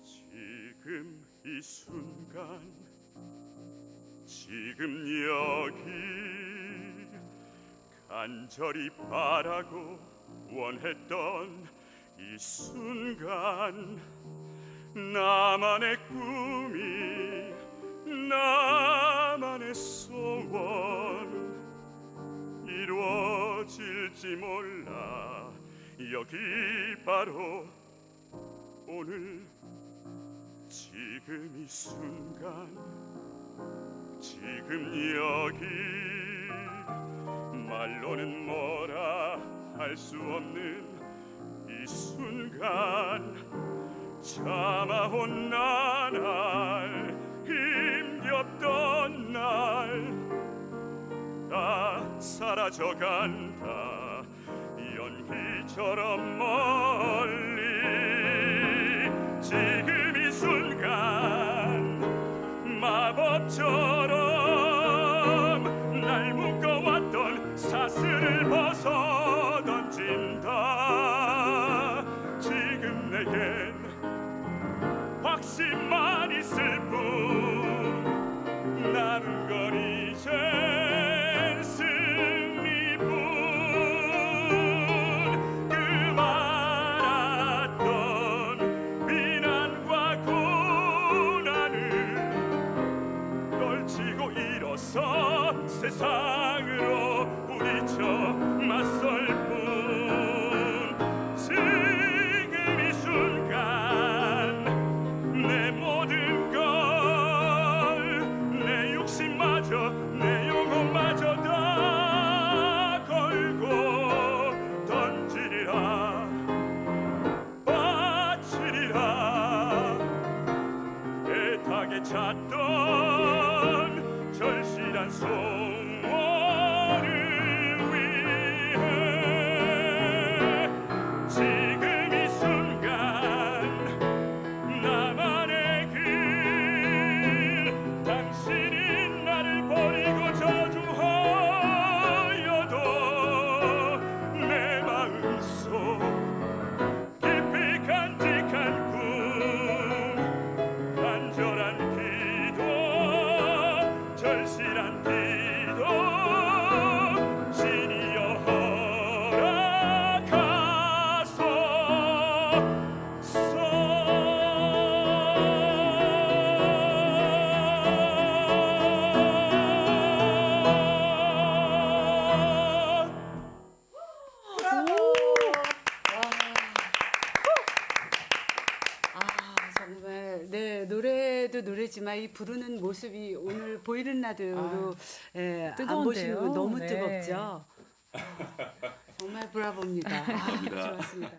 지금 이 순간 지금 여기 간절히 바라고 원했던 이 순간 나만의 꿈이 나만의 소원 이루어질지 몰라 여기 바로 오늘 지금 이 순간 지금 여기 말로는 뭐라 할 수 없는 이 순간 참아온 나날 힘겹던 날 다 사라져간다 연기처럼 멀리 지금 이 순간 마법처럼 날 묶어왔던 사슬을 벗어 던진다 지금 내겐 확신만 있을 뿐 남은 건 이젠 승리뿐 그 많았던 비난과 고난을 떨치고 일어서 세상으로 부딪혀 맞설 뿐 지금 이 순간 내 모든 걸 내 욕심마저 내 영혼마저 다 걸고 던지리라 바치리라 애타게 찾던 절실한 소원을 위해 지금 이 순간 나만의 길 당신이 나를 버리고 저주하여도 내 마음속 깊이 간직한 꿈 간절한 기도 절실한 기도 신이여 정말 네 노래도 노래지만 이 부르는 모습이 오늘 보이는 라디오로 안 보시는 분 너무 네. 뜨겁죠. 정말 브라보입니다. 감사합니다. 좋았습니다.